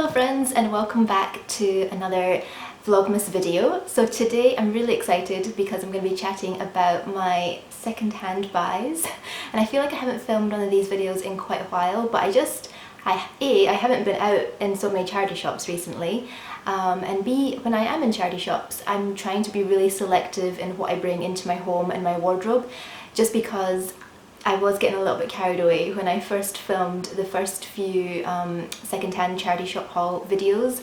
Hello friends, and welcome back to another Vlogmas video. So today I'm really excited because I'm going to be chatting about my second-hand buys, and I feel like I haven't filmed one of these videos in quite a while, but I haven't been out in so many charity shops recently, and B, when I am in charity shops I'm trying to be really selective in what I bring into my home and my wardrobe, just because I was getting a little bit carried away when I first filmed the first few second-hand charity shop haul videos.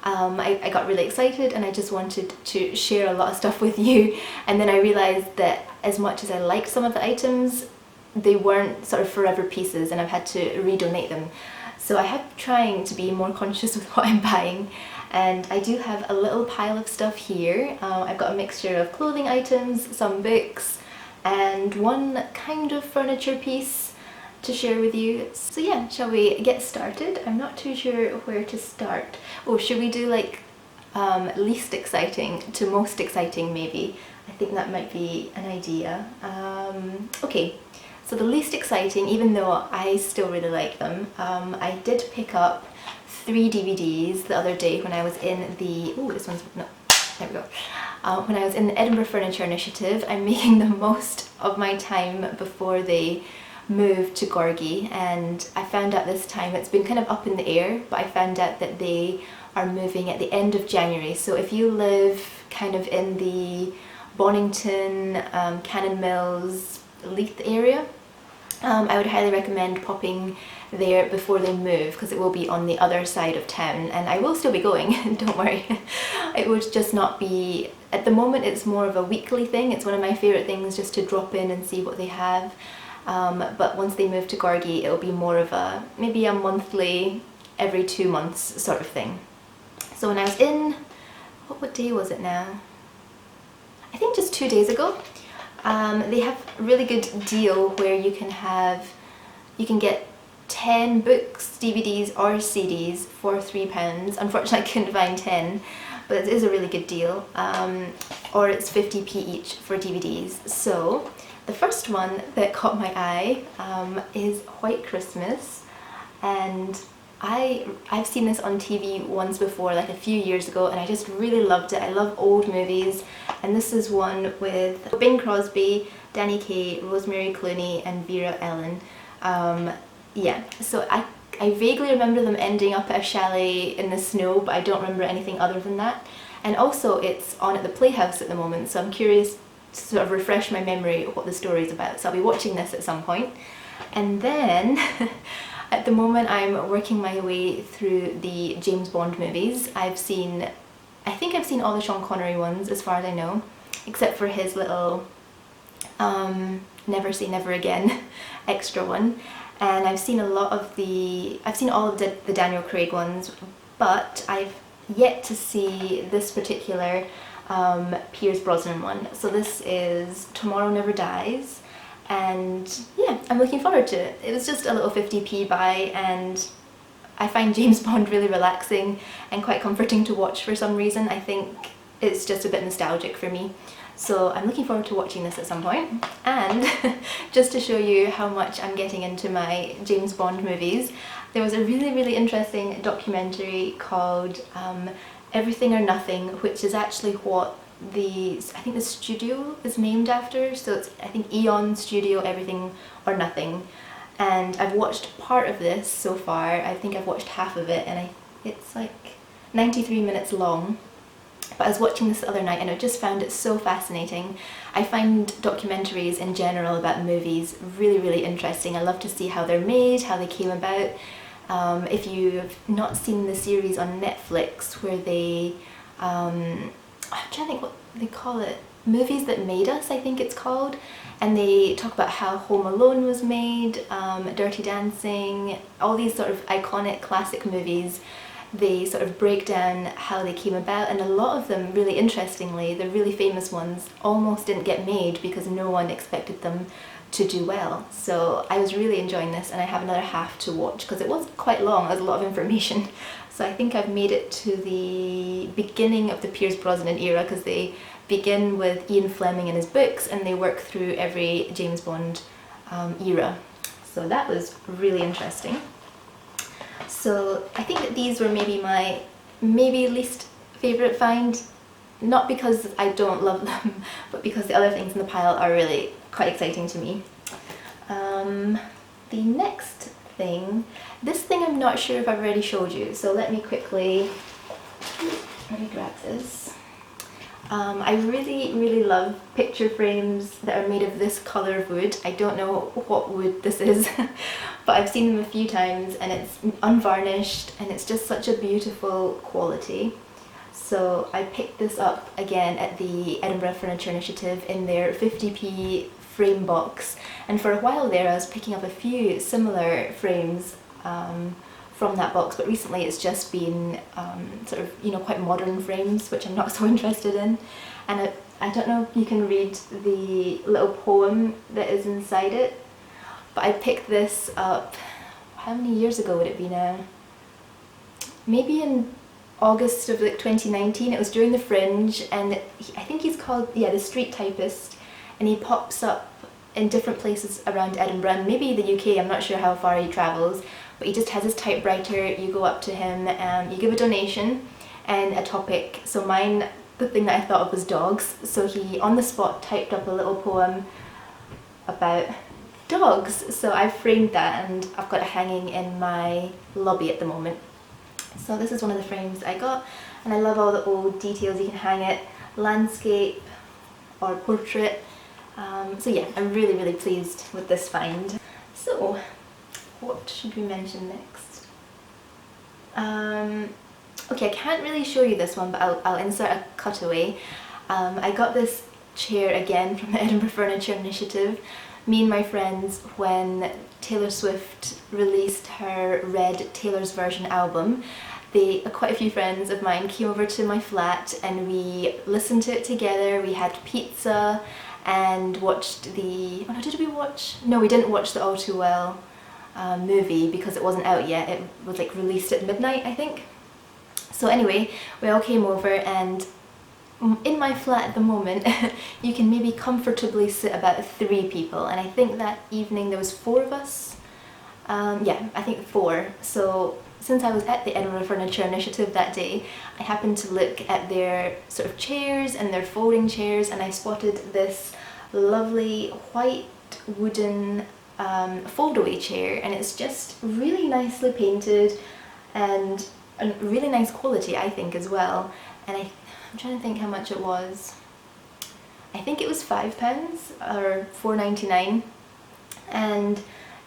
I got really excited and I just wanted to share a lot of stuff with you, and then I realised that as much as I liked some of the items, they weren't sort of forever pieces and I've had to redonate them. So I have trying to be more conscious with what I'm buying, and I do have a little pile of stuff here. I've got a mixture of clothing items, some books, and one kind of furniture piece to share with you. So yeah, shall we get started? I'm not too sure where to start. Oh, should we do like least exciting to most exciting maybe? I think that might be an idea. Okay, so the least exciting, even though I still really like them, I did pick up 3 DVDs the other day when I was in the... oh, this one's... no. There we go. When I was in the Edinburgh Furniture Initiative, I'm making the most of my time before they move to Gorgie, and I found out this time, it's been kind of up in the air, but I found out that they are moving at the end of January. So if you live kind of in the Bonington, Cannon Mills, Leith area, I would highly recommend popping there before they move, because it will be on the other side of town, and I will still be going, don't worry. It would just not be, at the moment it's more of a weekly thing. It's one of my favourite things just to drop in and see what they have, but once they move to Gorgie it'll be more of a, maybe a monthly, every 2 months sort of thing. So when I was in, what day was it now? I think just 2 days ago. They have a really good deal where you can get 10 books, DVDs or CDs for £3. Unfortunately I couldn't find 10, but it is a really good deal. Or it's 50p each for DVDs. So the first one that caught my eye is White Christmas, and I've seen this on TV once before, like a few years ago, and I just really loved it. I love old movies, and this is one with Bing Crosby, Danny Kaye, Rosemary Clooney and Vera Ellen. Yeah, so I vaguely remember them ending up at a chalet in the snow, but I don't remember anything other than that. And also it's on at the Playhouse at the moment, so I'm curious to sort of refresh my memory of what the story is about, so I'll be watching this at some point. And then at the moment I'm working my way through the James Bond movies. I think I've seen all the Sean Connery ones as far as I know, except for his little Never Say Never Again extra one. And I've seen all of the Daniel Craig ones, but I've yet to see this particular Pierce Brosnan one. So this is Tomorrow Never Dies, and yeah, I'm looking forward to it. It was just a little 50p buy, and I find James Bond really relaxing and quite comforting to watch for some reason. I think it's just a bit nostalgic for me. So I'm looking forward to watching this at some point. And just to show you how much I'm getting into my James Bond movies, there was a really interesting documentary called Everything or Nothing, which is actually what I think the studio is named after. So it's, I think, Eon Studio Everything or Nothing. And I've watched part of this so far. I think I've watched half of it, and it's like 93 minutes long. But I was watching this the other night and I just found it so fascinating. I find documentaries in general about movies really interesting. I love to see how they're made, how they came about. If you've not seen the series on Netflix where they, I'm trying to think what they call it, Movies That Made Us, I think it's called, and they talk about how Home Alone was made, Dirty Dancing, all these sort of iconic classic movies. They sort of break down how they came about, and a lot of them, really interestingly, the really famous ones, almost didn't get made because no one expected them to do well. So I was really enjoying this, and I have another half to watch because it was quite long. There's a lot of information. So I think I've made it to the beginning of the Pierce Brosnan era, because they begin with Ian Fleming and his books and they work through every James Bond era. So that was really interesting. So I think that these were maybe my least favourite find, not because I don't love them, but because the other things in the pile are really quite exciting to me. The next thing, this thing I'm not sure if I've already showed you, so let me grab this. I really love picture frames that are made of this colour of wood. I don't know what wood this is, but I've seen them a few times and it's unvarnished and it's just such a beautiful quality. So I picked this up again at the Edinburgh Furniture Initiative in their 50p frame box, and for a while there I was picking up a few similar frames from that box, but recently it's just been sort of, you know, quite modern frames, which I'm not so interested in. And I don't know if you can read the little poem that is inside it, but I picked this up, how many years ago would it be now? Maybe in August of like 2019. It was during the Fringe, and I think he's called, yeah, the Street Typist, and he pops up in different places around Edinburgh, and maybe the UK, I'm not sure how far he travels, but he just has his typewriter. You go up to him, you give a donation and a topic. So mine, the thing that I thought of was dogs, so he on the spot typed up a little poem about dogs. So I framed that and I've got it hanging in my lobby at the moment. So this is one of the frames I got, and I love all the old details. You can hang it landscape or portrait. So yeah, I'm really pleased with this find. So what should we mention next? Okay, I can't really show you this one, but I'll insert a cutaway. I got this chair again from the Edinburgh Furniture Initiative. Me and my friends, when Taylor Swift released her Red Taylor's Version album, quite a few friends of mine came over to my flat and we listened to it together. We had pizza and watched the... oh no, did we watch? No, we didn't watch the All Too Well movie because it wasn't out yet. It was like released at midnight, I think. So anyway, we all came over, and in my flat at the moment you can maybe comfortably sit about 3 people, and I think that evening there was 4 of us. Yeah, I think 4. So since I was at the Edinburgh Furniture Initiative that day, I happened to look at their sort of chairs and their folding chairs, and I spotted this lovely white wooden fold-away chair, and it's just really nicely painted and a really nice quality, I think, as well. And I'm trying to think how much it was. I think it was £5 or £4.99, and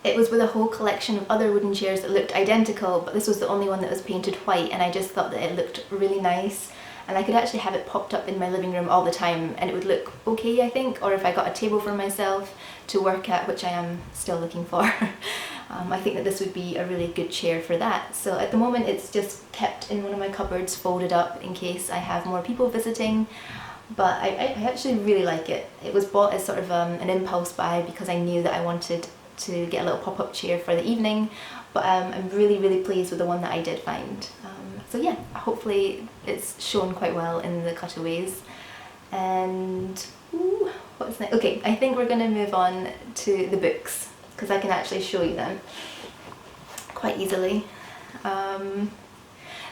it was with a whole collection of other wooden chairs that looked identical, but this was the only one that was painted white, and I just thought that it looked really nice, and I could actually have it popped up in my living room all the time and it would look okay, I think. Or if I got a table for myself to work at, which I am still looking for, I think that this would be a really good chair for that. So at the moment it's just kept in one of my cupboards, folded up in case I have more people visiting, but I actually really like it. It was bought as sort of an impulse buy because I knew that I wanted to get a little pop-up chair for the evening, but I'm really pleased with the one that I did find. So yeah, hopefully it's shown quite well in the cutaways. And what's next? Okay, I think we're going to move on to the books because I can actually show you them quite easily.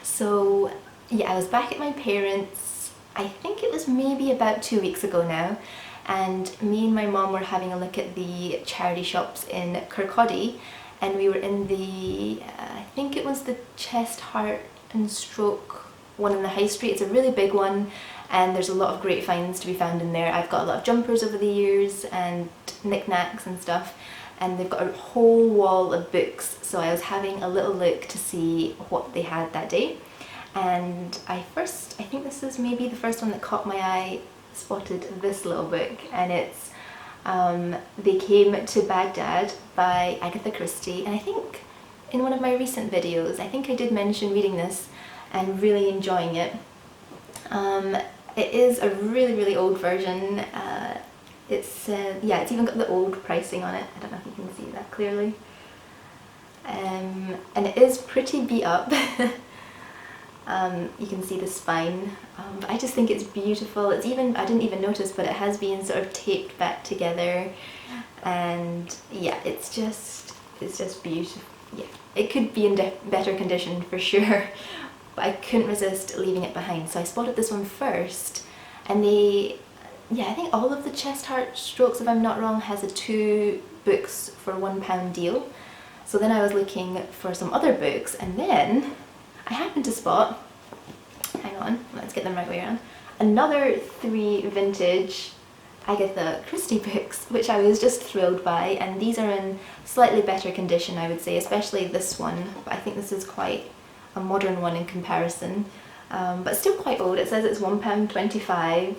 So yeah, I was back at my parents', I think it was maybe about 2 weeks ago now, and me and my mum were having a look at the charity shops in Kirkcaldy, and we were in the, I think it was the Chest, Heart and Stroke one in the High Street. It's a really big one and there's a lot of great finds to be found in there. I've got a lot of jumpers over the years and knickknacks and stuff, and they've got a whole wall of books, so I was having a little look to see what they had that day. And I think this is maybe the first one that caught my eye, spotted this little book, and it's They Came to Baghdad by Agatha Christie, and I think in one of my recent videos, I think I did mention reading this and really enjoying it. It is a really old version. Yeah, it's even got the old pricing on it. I don't know if you can see that clearly. And it is pretty beat up. You can see the spine, but I just think it's beautiful. It's even, I didn't even notice, but it has been sort of taped back together, and yeah, it's just beautiful. yeah, it could be in better condition for sure, but I couldn't resist leaving it behind. So I spotted this one first, and yeah, I think all of the Chest Heart Strokes, if I'm not wrong, has a 2 books for £1 deal. So then I was looking for some other books, and then I happened to spot, hang on, let's get them right way around, another 3 vintage Agatha Christie books, which I was just thrilled by, and these are in slightly better condition, I would say, especially this one, but I think this is quite a modern one in comparison, but still quite old. It says it's £1.25,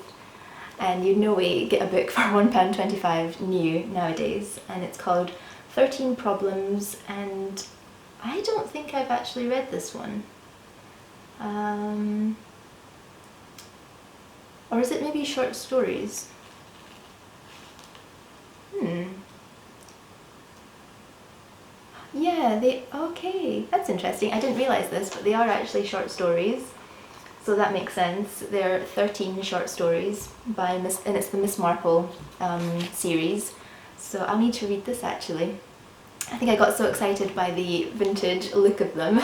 and you'd no way get a book for £1.25 new nowadays, and it's called 13 Problems, and I don't think I've actually read this one. Or is it maybe short stories? Yeah, okay, that's interesting. I didn't realise this, but they are actually short stories. So that makes sense. They're 13 short stories by and it's the Miss Marple series. So I'll need to read this actually. I think I got so excited by the vintage look of them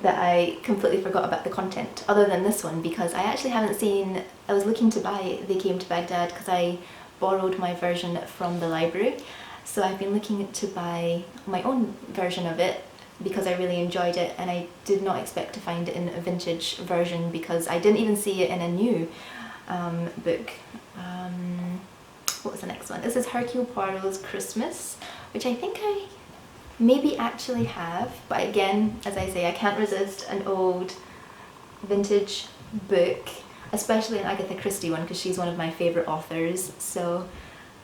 that I completely forgot about the content, other than this one, because I actually haven't seen, I was looking to buy They Came to Baghdad because I borrowed my version from the library. So I've been looking to buy my own version of it because I really enjoyed it, and I did not expect to find it in a vintage version because I didn't even see it in a new book. What was the next one? This is Hercule Poirot's Christmas, which I think I maybe actually have, but again, as I say, I can't resist an old vintage book, especially an Agatha Christie one because she's one of my favourite authors. So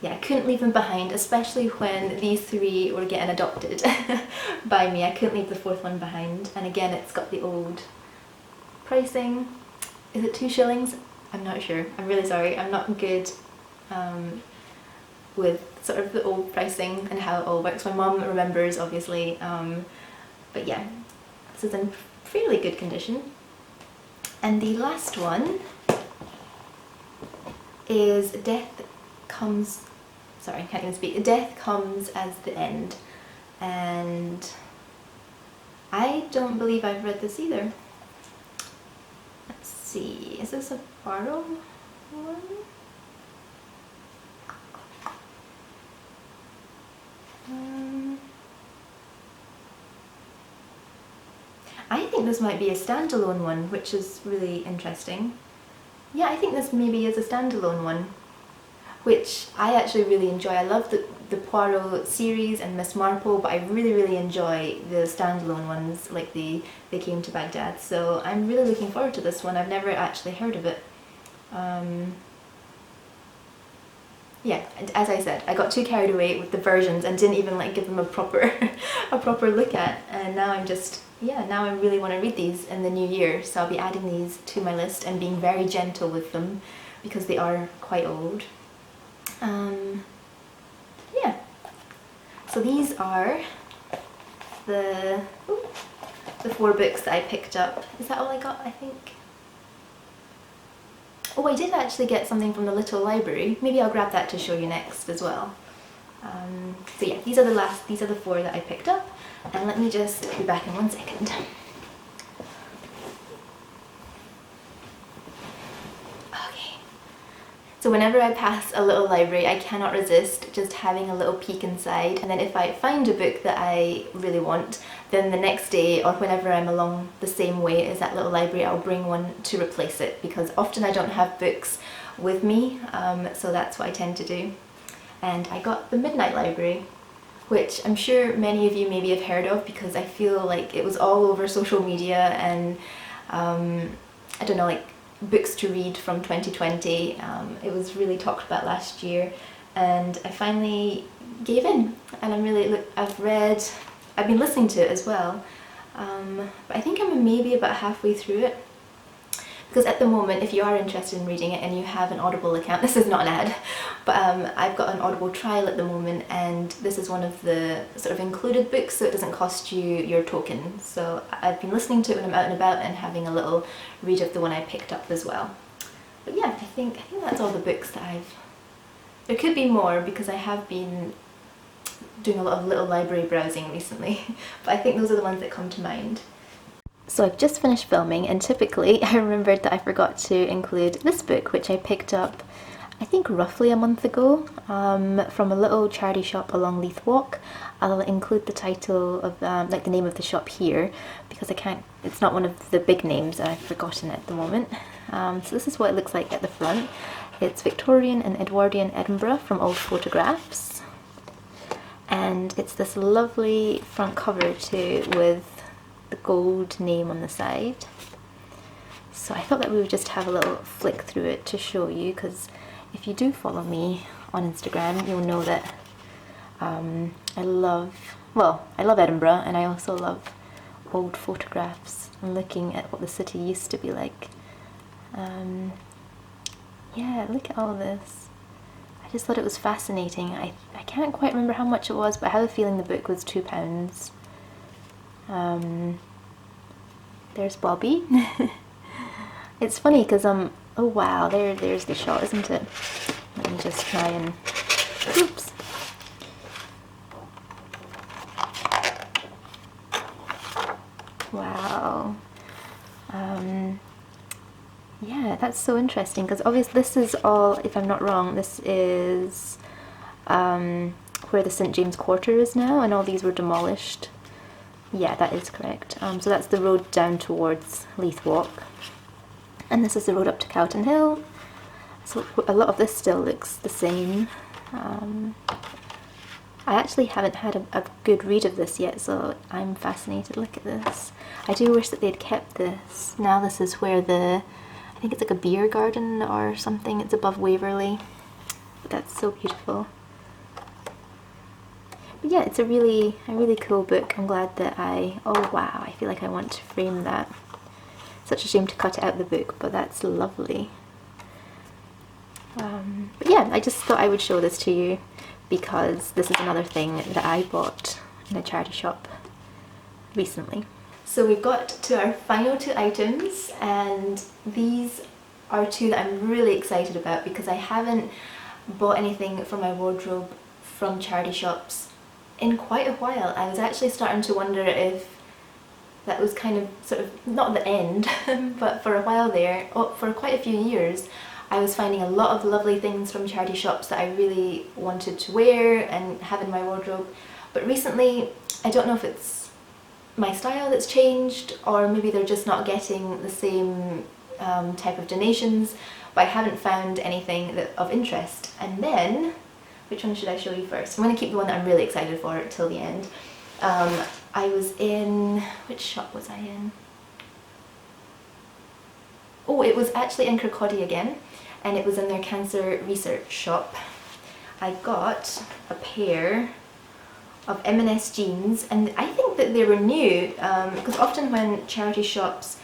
yeah, I couldn't leave them behind, especially when these 3 were getting adopted by me. I couldn't leave the 4th one behind, and again, it's got the old pricing. Is it 2 shillings? I'm not sure. I'm really sorry. I'm not good with sort of the old pricing and how it all works. My mum remembers, obviously, but yeah, this is in fairly good condition. And the last one is Death Comes as the End, and I don't believe I've read this either. Let's see, is this a Poirot one? I think this might be a standalone one, which is really interesting. Yeah, I think this maybe is a standalone one, which I actually really enjoy. I love the Poirot series and Miss Marple, but I really enjoy the standalone ones, like They Came to Baghdad. So I'm really looking forward to this one. I've never actually heard of it. Yeah, and as I said, I got too carried away with the versions and didn't even give them a proper look at, and now I'm just, yeah, now I really want to read these in the new year, so I'll be adding these to my list and being very gentle with them because they are quite old. Yeah, so these are the 4 books that I picked up. Is that all I got, I think? Oh, I did actually get something from the little library. Maybe I'll grab that to show you next as well. So yeah, these are the 4 that I picked up, and let me just be back in 1 second. Okay. So whenever I pass a little library, I cannot resist just having a little peek inside, and then if I find a book that I really want, then the next day or whenever I'm along the same way as that little library, I'll bring one to replace it, because often I don't have books with me, so that's what I tend to do. And I got the Midnight Library, which I'm sure many of you maybe have heard of because I feel like it was all over social media, and I don't know, like books to read from 2020. It was really talked about last year, and I finally gave in, and I've been listening to it as well, but I think I'm maybe about halfway through it, because at the moment, if you are interested in reading it and you have an Audible account, this is not an ad, but I've got an Audible trial at the moment, and this is one of the sort of included books, so it doesn't cost you your token. So I've been listening to it when I'm out and about and having a little read of the one I picked up as well. But yeah, I think that's all the books that there could be more, because I have been doing a lot of little library browsing recently, but I think those are the ones that come to mind. So I've just finished filming, and typically I remembered that I forgot to include this book, which I picked up I think roughly a month ago from a little charity shop along Leith Walk. I'll include the title of like the name of the shop here, because it's not one of the big names and I've forgotten it at the moment. So this is what it looks like at the front. It's Victorian and Edwardian Edinburgh from old photographs, and it's this lovely front cover too with the gold name on the side. So I thought that we would just have a little flick through it to show you, because if you do follow me on Instagram, you'll know that I love Edinburgh, and I also love old photographs and looking at what the city used to be like. Yeah, look at all this. I just thought it was fascinating. I can't quite remember how much it was, but I have a feeling the book was £2. There's Bobby. It's funny because oh wow, there's the shot, isn't it? Let me just try and oops. Wow. Yeah, that's so interesting, because obviously this is all, if I'm not wrong, this is where the St James Quarter is now, and all these were demolished. Yeah, that is correct. So that's the road down towards Leith Walk, and this is the road up to Cowton Hill. So a lot of this still looks the same. I actually haven't had a good read of this yet, so I'm fascinated. Look at this. I do wish that they'd kept this. Now this is where I think it's like a beer garden or something. It's above Waverley. But that's so beautiful. But yeah, it's a really cool book. I'm glad that oh wow, I feel like I want to frame that. Such a shame to cut it out of the book, but that's lovely. But yeah, I just thought I would show this to you, because this is another thing that I bought in a charity shop recently. So we've got to our final two items, and these are two that I'm really excited about because I haven't bought anything for my wardrobe from charity shops in quite a while. I was actually starting to wonder if that was kind of sort of not the end, but for a while there, for quite a few years, I was finding a lot of lovely things from charity shops that I really wanted to wear and have in my wardrobe. But recently, I don't know if it's my style that's changed, or maybe they're just not getting the same type of donations, but I haven't found anything of interest. And then, which one should I show you first? I'm going to keep the one that I'm really excited for till the end. I was in, which shop was I in? Oh, it was actually in Kirkcaldy again, and it was in their cancer research shop. I got a pair of M&S jeans, and I think that they were new, because often when charity shops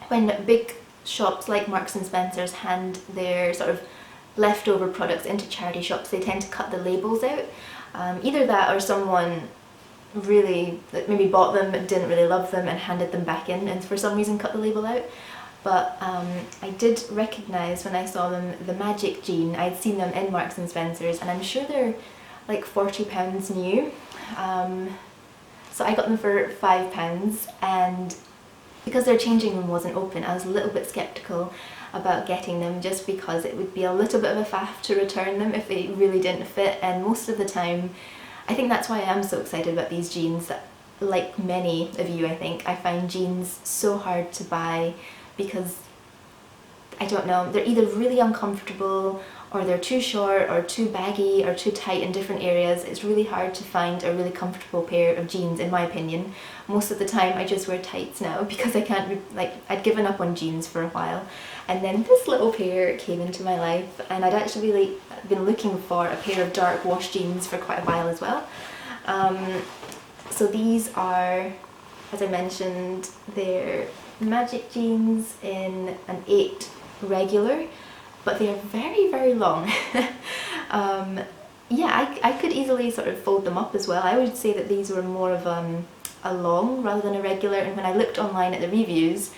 when big shops like Marks and Spencer's hand their sort of leftover products into charity shops, they tend to cut the labels out. Either that, or someone really maybe bought them but didn't really love them and handed them back in and for some reason cut the label out. But I did recognise when I saw them the Magic jean. I'd seen them in Marks and Spencer's, and I'm sure they're like £40 new. So I got them for £5, and because their changing room wasn't open, I was a little bit sceptical about getting them, just because it would be a little bit of a faff to return them if they really didn't fit. And most of the time, I think that's why I am so excited about these jeans, that like many of you, I think, I find jeans so hard to buy because, I don't know, they're either really uncomfortable, or they're too short or too baggy or too tight in different areas. It's really hard to find a really comfortable pair of jeans, in my opinion. Most of the time I just wear tights now because I can't, I'd given up on jeans for a while. And then this little pair came into my life, and I'd actually been looking for a pair of dark wash jeans for quite a while as well. So these are, as I mentioned, they're Magic jeans in an 8 regular, but they are very, very long. Yeah, I could easily sort of fold them up as well. I would say that these were more of a long rather than a regular, and when I looked online at the reviews,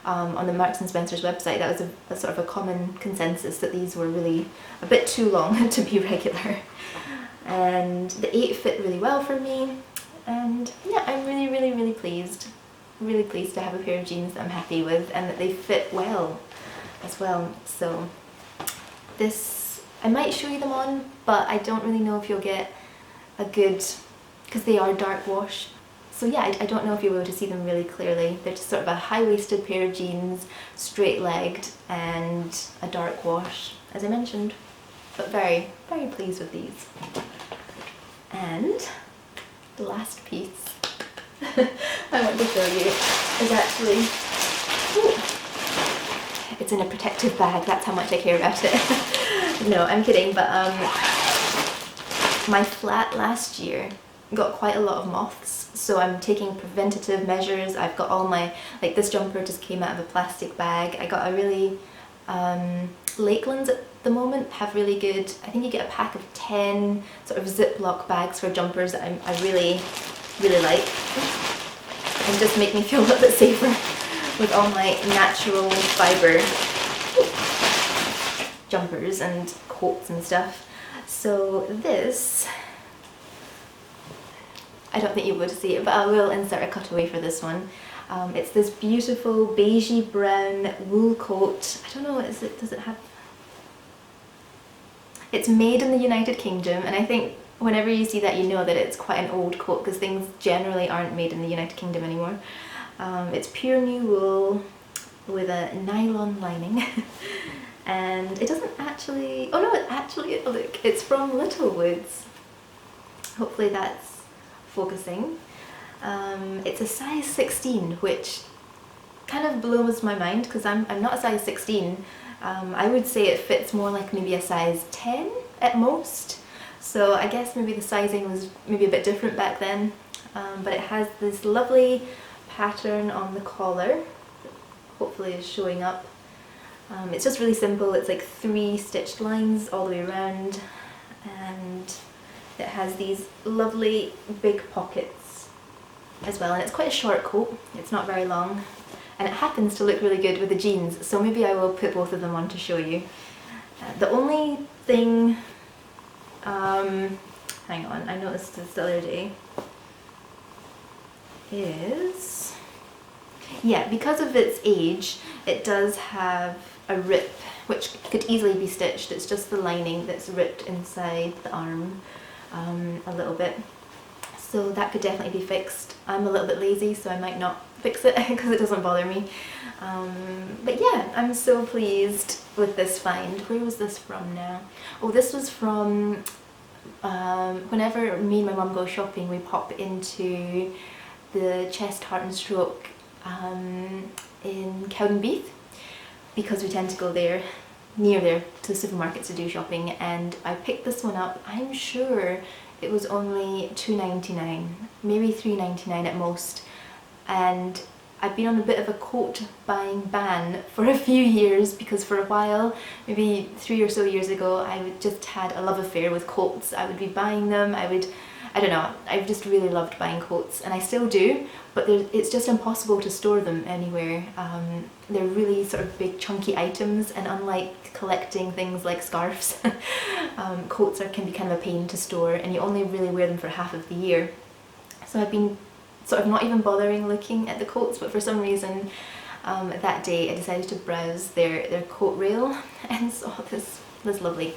on the Marks and Spencer's website, that was a sort of a common consensus that these were really a bit too long to be regular. And the 8 fit really well for me, and yeah, I'm really pleased. Really pleased to have a pair of jeans that I'm happy with and that they fit well as well. So this, I might show you them on, but I don't really know if you'll get a good, because they are dark wash. So yeah, I don't know if you'll be able to see them really clearly. They're just sort of a high-waisted pair of jeans, straight-legged, and a dark wash, as I mentioned. But very pleased with these. And the last piece I want to show you is actually, ooh, it's in a protective bag, that's how much I care about it. No, I'm kidding, but my flat last year got quite a lot of moths, so I'm taking preventative measures. I've got all my, like this jumper just came out of a plastic bag. I got a really, Lakelands at the moment have really good, I think you get a pack of 10 sort of Ziploc bags for jumpers that I really like, and just make me feel a little bit safer with all my natural fibre jumpers and coats and stuff. So this, I don't think you'll be able to see it, but I will insert a cutaway for this one. It's this beautiful beigey brown wool coat. I don't know, what is it, does it have? It's made in the United Kingdom, and I think whenever you see that you know that it's quite an old coat, because things generally aren't made in the United Kingdom anymore. It's pure new wool with a nylon lining. And it doesn't actually, oh no, it actually, look, it's from Littlewoods. Hopefully that's focusing. It's a size 16, which kind of blows my mind because I'm not a size 16. I would say it fits more like maybe a size 10 at most. So I guess maybe the sizing was maybe a bit different back then. But it has this lovely pattern on the collar. Hopefully it's showing up. It's just really simple. It's like 3 stitched lines all the way around, and it has these lovely big pockets as well, and it's quite a short coat, it's not very long, and it happens to look really good with the jeans, so maybe I will put both of them on to show you. The only thing, hang on, I noticed this the other day, is, yeah, because of its age, it does have a rip, which could easily be stitched. It's just the lining that's ripped inside the arm a little bit. So that could definitely be fixed. I'm a little bit lazy, so I might not fix it because it doesn't bother me. But yeah, I'm so pleased with this find. Where was this from now? Oh, this was from whenever me and my mum go shopping, we pop into the Chest, Heart and Stroke in Cowdenbeath, because we tend to go there, near there, to the supermarkets to do shopping, and I picked this one up. I'm sure it was only $2.99, maybe $3.99 at most, and I've been on a bit of a coat buying ban for a few years, because for a while, maybe 3 or so years ago, I just had a love affair with coats. I would be buying them, I don't know, I've just really loved buying coats, and I still do, but it's just impossible to store them anywhere. They're really sort of big chunky items, and unlike collecting things like scarves, coats can be kind of a pain to store, and you only really wear them for half of the year. So I've been sort of not even bothering looking at the coats, but for some reason that day I decided to browse their coat rail and saw this lovely,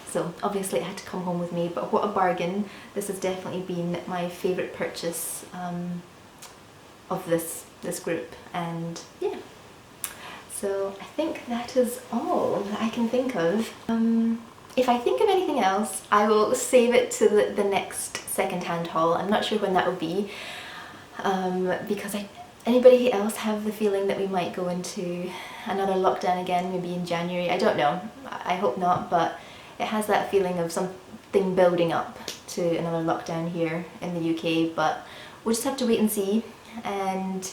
so obviously it had to come home with me, but what a bargain. This has definitely been my favourite purchase of this group, and yeah. So I think that is all that I can think of. If I think of anything else, I will save it to the next second-hand haul. I'm not sure when that will be, because anybody else have the feeling that we might go into another lockdown again, maybe in January? I don't know. I hope not, but it has that feeling of something building up to another lockdown here in the UK, but we'll just have to wait and see, and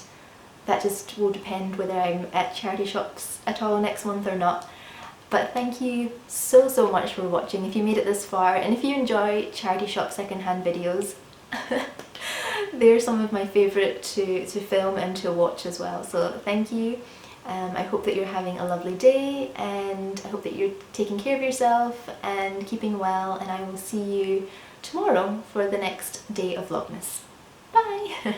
that just will depend whether I'm at charity shops at all next month or not. But thank you so much for watching if you made it this far, and if you enjoy charity shop secondhand videos, they're some of my favourite to film and to watch as well. So thank you. I hope that you're having a lovely day, and I hope that you're taking care of yourself and keeping well, and I will see you tomorrow for the next day of Vlogmas. Bye!